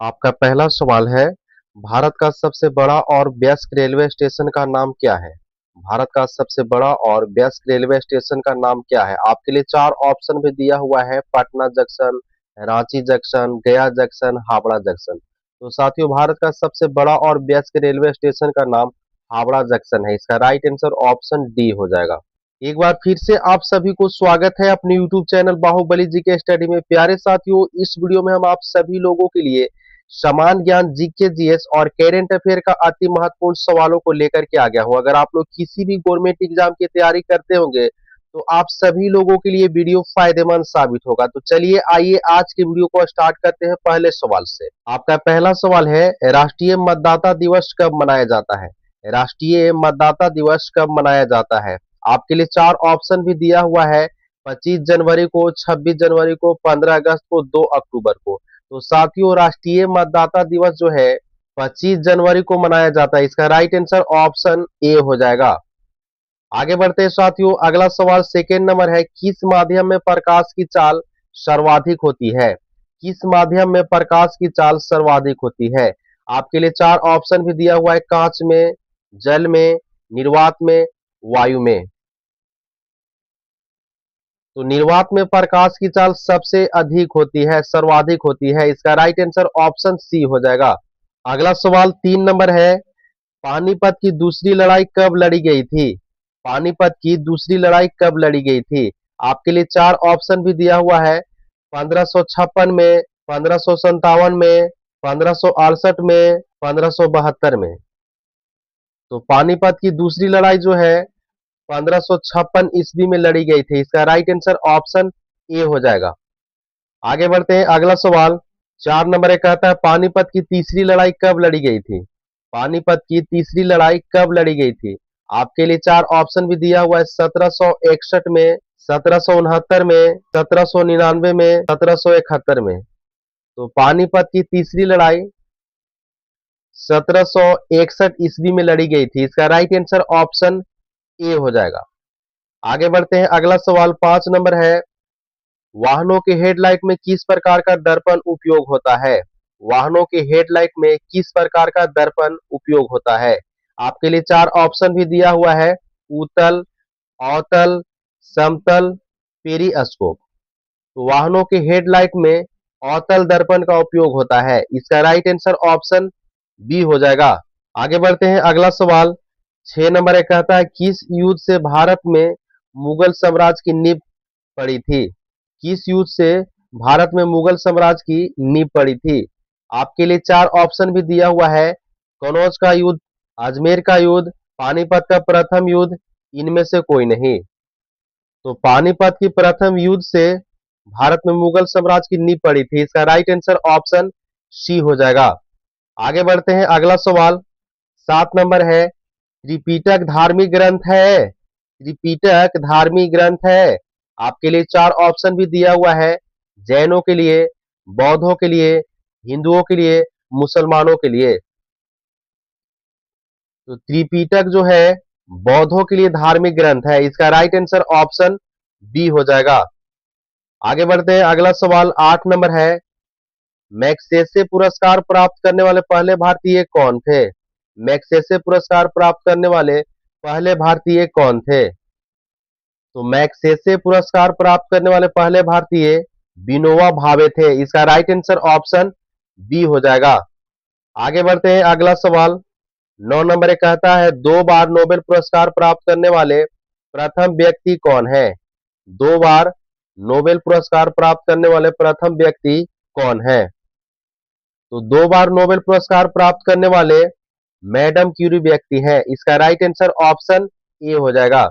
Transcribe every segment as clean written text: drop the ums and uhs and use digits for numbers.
आपका पहला सवाल है, भारत का सबसे बड़ा और व्यस्त रेलवे स्टेशन का नाम क्या है? भारत का सबसे बड़ा और व्यस्त रेलवे स्टेशन का नाम क्या है? आपके लिए चार ऑप्शन भी दिया हुआ है, पटना जंक्शन, रांची जंक्शन, गया जंक्शन, हावड़ा जंक्शन। तो साथियों, भारत का सबसे बड़ा और व्यस्त रेलवे स्टेशन का नाम हावड़ा जंक्शन है। इसका राइट आंसर ऑप्शन डी हो जाएगा। एक बार फिर से आप सभी को स्वागत है अपने YouTube चैनल बाहुबली जी के स्टडी में। प्यारे साथियों, इस वीडियो में हम आप सभी लोगों के लिए समान ज्ञान, जीके, जीएस और करेंट अफेयर का अति महत्वपूर्ण सवालों को लेकर के आ गया हूं। अगर आप लोग किसी भी गवर्नमेंट एग्जाम की तैयारी करते होंगे तो आप सभी लोगों के लिए वीडियो फायदेमंद साबित होगा। तो चलिए आइए आज के वीडियो को स्टार्ट करते हैं पहले सवाल से। आपका पहला सवाल है, राष्ट्रीय मतदाता दिवस कब मनाया जाता है? राष्ट्रीय मतदाता दिवस कब मनाया जाता है? आपके लिए चार ऑप्शन भी दिया हुआ है, 25 जनवरी को, 26 जनवरी को, 15 अगस्त को, 2 अक्टूबर को। तो साथियों, राष्ट्रीय मतदाता दिवस जो है 25 जनवरी को मनाया जाता है। इसका राइट आंसर ऑप्शन ए हो जाएगा। आगे बढ़ते हैं साथियों, अगला सवाल सेकेंड नंबर है, किस माध्यम में प्रकाश की चाल सर्वाधिक होती है? किस माध्यम में प्रकाश की चाल सर्वाधिक होती है? आपके लिए चार ऑप्शन भी दिया हुआ है, कांच में, जल में, निर्वात में, वायु में। तो निर्वात में प्रकाश की चाल सबसे अधिक होती है, सर्वाधिक होती है। इसका राइट आंसर ऑप्शन सी हो जाएगा। अगला सवाल तीन नंबर है, पानीपत की दूसरी लड़ाई कब लड़ी गई थी? पानीपत की दूसरी लड़ाई कब लड़ी गई थी? आपके लिए चार ऑप्शन भी दिया हुआ है, 1556 में, 1557 में, 1568 में, 1572 में। तो पानीपत की दूसरी लड़ाई जो है 1556 ईस्वी में लड़ी गई थी। इसका राइट आंसर ऑप्शन ए हो जाएगा। आगे बढ़ते हैं, अगला सवाल चार नंबर एक कहता है, पानीपत की तीसरी लड़ाई कब लड़ी गई थी? पानीपत की तीसरी लड़ाई कब लड़ी गई थी? आपके लिए चार ऑप्शन भी दिया हुआ है, 1761 में, 1769 में, 1799 में, 1771 में। तो पानीपत की तीसरी लड़ाई 1761 ईस्वी में लड़ी गई थी। इसका राइट आंसर ऑप्शन ए हो जाएगा। आगे बढ़ते हैं, अगला सवाल पांच नंबर है, वाहनों के हेडलाइट में किस प्रकार का दर्पण उपयोग होता है? वाहनों के हेडलाइट में किस प्रकार का दर्पण उपयोग होता है? आपके लिए चार ऑप्शन भी दिया हुआ है, उत्तल, अवतल, समतल, पेरिस्कोप। तो वाहनों के हेडलाइट में अवतल दर्पण का उपयोग होता है। इसका राइट आंसर ऑप्शन बी हो जाएगा। आगे बढ़ते हैं, अगला सवाल छह नंबर एक कहता है, किस युद्ध से भारत में मुगल साम्राज्य की नींव पड़ी थी? किस युद्ध से भारत में मुगल साम्राज्य की नींव पड़ी थी? आपके लिए चार ऑप्शन भी दिया हुआ है, कनौज का युद्ध, अजमेर का युद्ध, पानीपत का प्रथम युद्ध, इनमें से कोई नहीं। तो पानीपत की प्रथम युद्ध से भारत में मुगल साम्राज्य की नींव पड़ी थी। इसका राइट आंसर ऑप्शन सी हो जाएगा। आगे बढ़ते हैं, अगला सवाल सात नंबर है, त्रिपिटक धार्मिक ग्रंथ है? त्रिपिटक धार्मिक ग्रंथ है? आपके लिए चार ऑप्शन भी दिया हुआ है, जैनों के लिए, बौद्धों के लिए, हिंदुओं के लिए, मुसलमानों के लिए। तो त्रिपिटक जो है बौद्धों के लिए धार्मिक ग्रंथ है। इसका राइट आंसर ऑप्शन बी हो जाएगा। आगे बढ़ते हैं, अगला सवाल आठ नंबर है, मैग्सेसे पुरस्कार प्राप्त करने वाले पहले भारतीय कौन थे? मैग्सेसे पुरस्कार प्राप्त करने वाले पहले भारतीय कौन थे? तो मैग्सेसे पुरस्कार प्राप्त करने वाले पहले भारतीय विनोबा भावे थे। इसका राइट आंसर ऑप्शन बी हो जाएगा। आगे बढ़ते हैं, अगला सवाल नौ नंबर एक कहता है, दो बार नोबेल पुरस्कार प्राप्त करने वाले प्रथम व्यक्ति कौन है? दो बार नोबेल पुरस्कार प्राप्त करने वाले प्रथम व्यक्ति कौन है? तो दो बार नोबेल पुरस्कार प्राप्त करने वाले मैडम क्यूरी व्यक्ति हैं। इसका राइट आंसर ऑप्शन ए हो जाएगा।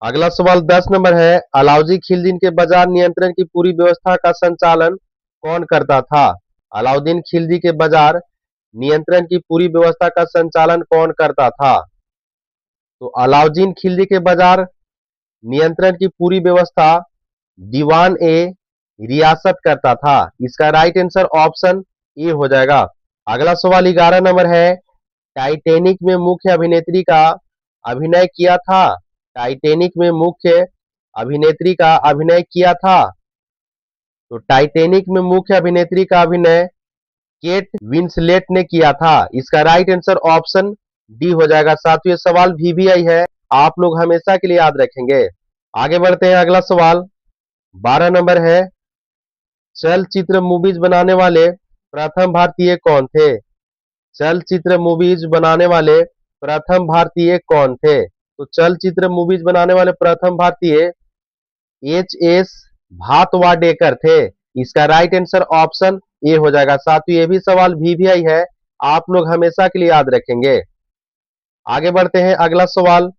अगला सवाल 10 नंबर है, अलाउद्दीन खिलजी के बाजार नियंत्रण की पूरी व्यवस्था का संचालन कौन करता था? अलाउद्दीन खिलजी के बाजार नियंत्रण की पूरी व्यवस्था का संचालन कौन करता था? तो अलाउद्दीन खिलजी के बाजार नियंत्रण की पूरी व्यवस्था दीवान ए रियासत करता था। इसका राइट आंसर ऑप्शन ए हो जाएगा। अगला सवाल 11 नंबर है, टाइटैनिक में मुख्य अभिनेत्री का अभिनय किया था? टाइटैनिक में मुख्य अभिनेत्री का अभिनय किया था। तो टाइटैनिक में मुख्य अभिनेत्री का अभिनय केट विंसलेट ने किया था। इसका राइट आंसर ऑप्शन डी हो जाएगा। साथियों, ये सवाल वीवीआई है, आप लोग हमेशा के लिए याद रखेंगे। आगे बढ़ते हैं, अगला सवाल 12 नंबर है, चलचित्र मूवीज बनाने वाले प्रथम भारतीय कौन थे? चलचित्र मूवीज बनाने वाले प्रथम भारतीय कौन थे? तो चलचित्र मूवीज बनाने वाले प्रथम भारतीय एच एस भातवाडेकर थे। इसका राइट आंसर ऑप्शन ए हो जाएगा। साथियों, ये भी सवाल वीवीआई है, आप लोग हमेशा के लिए याद रखेंगे। आगे बढ़ते हैं, अगला सवाल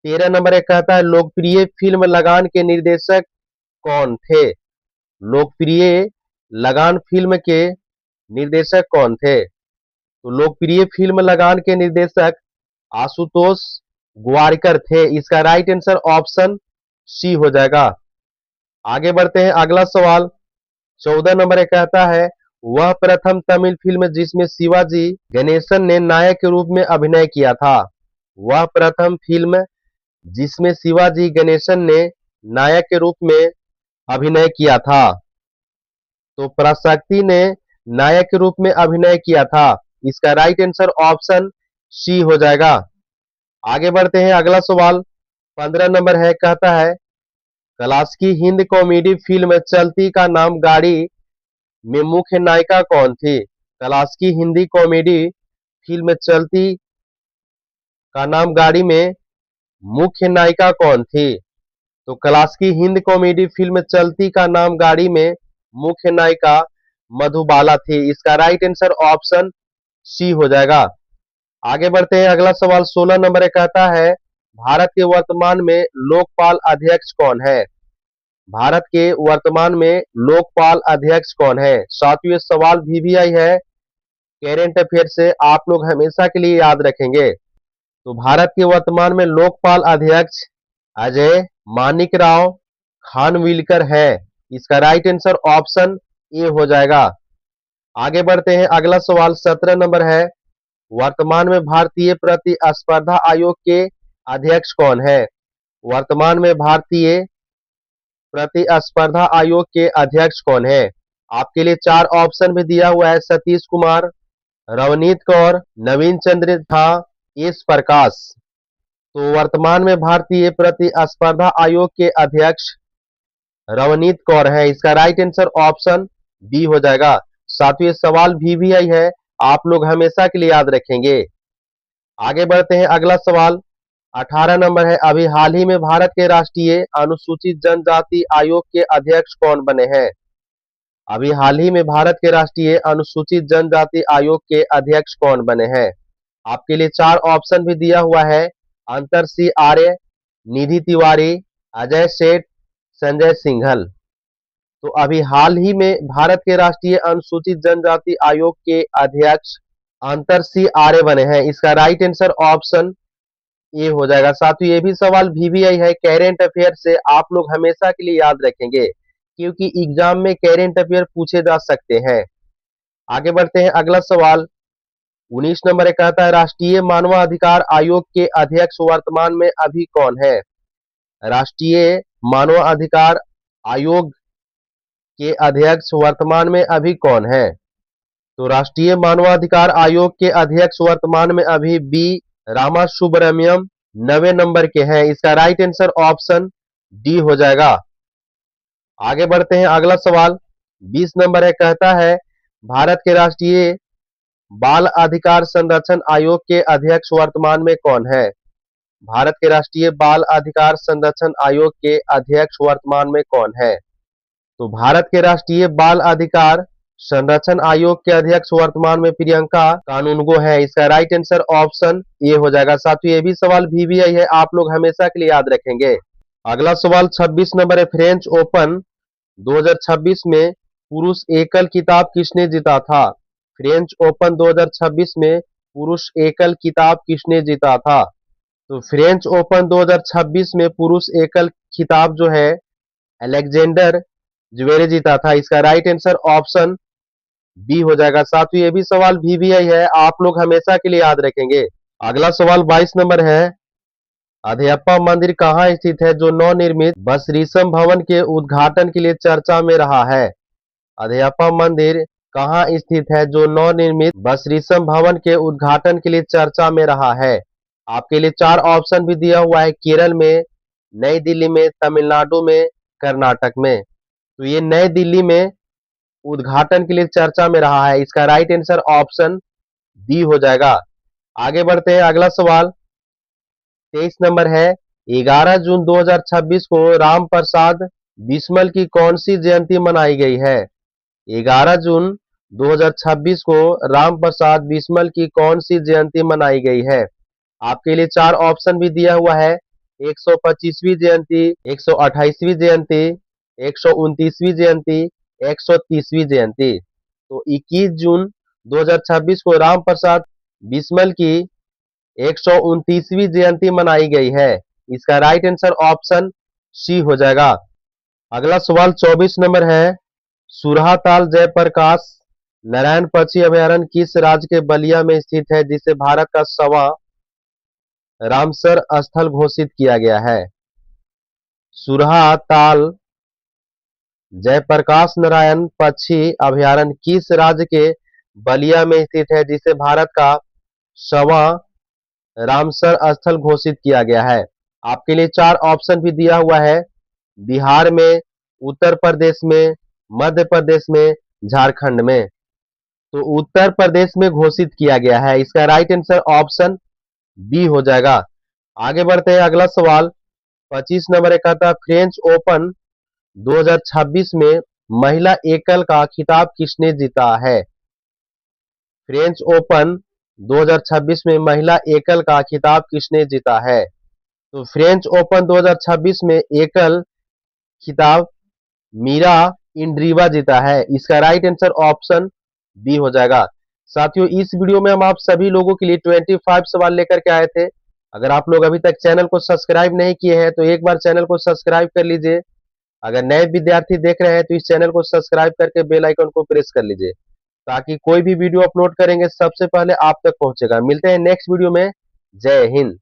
13 नंबर एक कहता है, लोकप्रिय फिल्म लगान के निर्देशक कौन थे? लोकप्रिय लगान फिल्म के निर्देशक कौन थे? तो लोकप्रिय फिल्म लगान के निर्देशक आशुतोष गोवारिकर थे। इसका राइट आंसर ऑप्शन सी हो जाएगा। आगे बढ़ते हैं, अगला सवाल 14 नंबर एक कहता है, वह प्रथम तमिल फिल्म जिसमें शिवाजी गणेशन ने नायक के रूप में अभिनय किया था। वह प्रथम फिल्म जिसमें शिवाजी गणेशन ने नायक के रूप में अभिनय किया था। तो पराशक्ति ने नायक के रूप में अभिनय किया था। इसका राइट आंसर ऑप्शन सी हो जाएगा। आगे बढ़ते हैं, अगला सवाल 15 नंबर है, कहता है, क्लासिकी हिंद कॉमेडी फिल्म चलती का नाम गाड़ी में मुख्य नायिका कौन थी? क्लासिकी हिंदी कॉमेडी फिल्म चलती का नाम गाड़ी में मुख्य नायिका कौन थी? तो क्लासिकी हिंद कॉमेडी फिल्म चलती का नाम गाड़ी में मुख्य नायिका मधुबाला थी। इसका राइट आंसर ऑप्शन सी हो जाएगा। आगे बढ़ते हैं, अगला सवाल 16 नंबर एक कहता है, भारत के वर्तमान में लोकपाल अध्यक्ष कौन है? भारत के वर्तमान में लोकपाल अध्यक्ष कौन है? साथियों, ये सवाल वीवीआई है, करेंट अफेयर से आप लोग हमेशा के लिए याद रखेंगे। तो भारत के वर्तमान में लोकपाल अध्यक्ष अजय मानिक राव खानविलकर है। इसका राइट आंसर ऑप्शन ए हो जाएगा। आगे बढ़ते हैं, अगला सवाल 17 नंबर है, वर्तमान में भारतीय प्रतिस्पर्धा आयोग के अध्यक्ष कौन है? वर्तमान में भारतीय प्रतिस्पर्धा आयोग के अध्यक्ष कौन है? आपके लिए 4 ऑप्शन भी दिया हुआ है, सतीश कुमार, रवनीत कौर, नवीन चंद्र झा, एस प्रकाश। तो वर्तमान में भारतीय प्रतिस्पर्धा आयोग के अध्यक्ष रवनीत कौर है। इसका राइट आंसर ऑप्शन बी हो जाएगा। साथियों, सवाल वीवीआई है, आप लोग हमेशा के लिए याद रखेंगे। आगे बढ़ते हैं, अगला सवाल 18 नंबर है, अभी हाल ही में भारत के राष्ट्रीय अनुसूचित जनजाति आयोग के अध्यक्ष कौन बने हैं? अभी हाल ही में भारत के राष्ट्रीय अनुसूचित जनजाति आयोग के अध्यक्ष कौन बने हैं? आपके लिए 4 ऑप्शन भी दिया हुआ है, अंतर सिंह आर्य, निधि तिवारी, अजय सेठ, संजय सिंघल। तो अभी हाल ही में भारत के राष्ट्रीय अनुसूचित जनजाति आयोग के अध्यक्ष अंतर सिंह आर्य बने हैं। इसका राइट आंसर ऑप्शन ए हो जाएगा। साथियों, ये भी सवाल वीवीआई है, करेंट अफेयर से आप लोग हमेशा के लिए याद रखेंगे, क्योंकि एग्जाम में करेंट अफेयर पूछे जा सकते हैं। आगे बढ़ते हैं, अगला सवाल 19 नंबर कहता है, राष्ट्रीय मानवाधिकार आयोग के अध्यक्ष वर्तमान में अभी कौन है? राष्ट्रीय मानवाधिकार आयोग के अध्यक्ष वर्तमान में अभी कौन है? तो राष्ट्रीय मानवाधिकार आयोग के अध्यक्ष वर्तमान में अभी बी रामा सुब्रमण्यम 90 नंबर के हैं। इसका राइट आंसर ऑप्शन डी हो जाएगा। आगे बढ़ते हैं, अगला सवाल 20 नंबर है, कहता है, भारत के राष्ट्रीय बाल अधिकार संरक्षण आयोग के अध्यक्ष वर्तमान में कौन है? भारत के राष्ट्रीय बाल अधिकार संरक्षण आयोग के अध्यक्ष वर्तमान में कौन है? तो भारत के राष्ट्रीय बाल अधिकार संरक्षण आयोग के अध्यक्ष वर्तमान में प्रियंका कानूनगो है। इसका राइट आंसर ऑप्शन ए हो जाएगा। साथियों, ये भी सवाल वीवीआई है, आप लोग हमेशा के लिए याद रखेंगे। अगला सवाल 26 नंबर है, फ्रेंच ओपन 2026 में पुरुष एकल खिताब किसने जीता था? फ्रेंच ओपन 2026 में पुरुष एकल खिताब किसने जीता था? तो फ्रेंच ओपन 2026 में पुरुष एकल खिताब जो है अलेक्जेंडर ज्वेरेव जीता था। इसका राइट आंसर ऑप्शन बी हो जाएगा। साथियों, ये भी सवाल वीवीआई है, आप लोग हमेशा के लिए याद रखेंगे। अगला सवाल 22 नंबर है, अधयप्पा मंदिर कहाँ स्थित है जो नवनिर्मित बसरीशम भवन के उद्घाटन के लिए चर्चा में रहा है? अधयप्पा मंदिर कहाँ स्थित है जो नवनिर्मित बसरीसम भवन के उद्घाटन के लिए चर्चा में रहा है? आपके लिए चार ऑप्शन भी दिया हुआ है, केरल में, नई दिल्ली में, तमिलनाडु में, कर्नाटक में। तो ये नई दिल्ली में उद्घाटन के लिए चर्चा में रहा है। इसका राइट आंसर ऑप्शन डी हो जाएगा। आगे बढ़ते हैं, अगला सवाल 23 नंबर है, 11 जून 2026 को राम प्रसाद बिस्मिल की कौन सी जयंती मनाई गई है? 11 जून 2026 को राम प्रसाद बिस्मिल की कौन सी जयंती मनाई गई है? आपके लिए चार ऑप्शन भी दिया हुआ है, 125वीं जयंती, 128वीं जयंती, 129वीं जयंती, 130वीं जयंती। तो 21 जून 2026 को राम प्रसाद बिस्मिल की 129वीं जयंती मनाई गई है। इसका राइट आंसर ऑप्शन सी हो जाएगा। अगला सवाल 24 नंबर है, सुरहाताल जयप्रकाश नारायण पक्षी अभयारण्य किस राज्य के बलिया में स्थित है, जिसे भारत का 1वां रामसर स्थल घोषित किया गया है? सुरहाताल जयप्रकाश नारायण पक्षी अभयारण्य किस राज्य के बलिया में स्थित है, जिसे भारत का 1वां रामसर स्थल घोषित किया गया है? आपके लिए चार ऑप्शन भी दिया हुआ है, बिहार में, उत्तर प्रदेश में, मध्य प्रदेश में, झारखंड में। तो उत्तर प्रदेश में घोषित किया गया है। इसका राइट आंसर ऑप्शन बी हो जाएगा। आगे बढ़ते हैं, अगला सवाल 25 नंबर एक आता है, फ्रेंच ओपन 2026 में महिला एकल का खिताब किसने जीता है? फ्रेंच ओपन 2026 में महिला एकल का खिताब किसने जीता है? तो फ्रेंच ओपन 2026 में एकल खिताब मीरा इंड्रीवा जीता है। इसका राइट आंसर ऑप्शन बी हो जाएगा। साथियों, इस वीडियो में हम आप सभी लोगों के लिए 25 सवाल लेकर के आए थे। अगर आप लोग अभी तक चैनल को सब्सक्राइब नहीं किए हैं तो एक बार चैनल को सब्सक्राइब कर लीजिए। अगर नए विद्यार्थी देख रहे हैं तो इस चैनल को सब्सक्राइब करके बेल आइकन को प्रेस कर लीजिए, ताकि कोई भी वीडियो अपलोड करेंगे सबसे पहले आप तक पहुंचेगा। मिलते हैं नेक्स्ट वीडियो में। जय हिंद।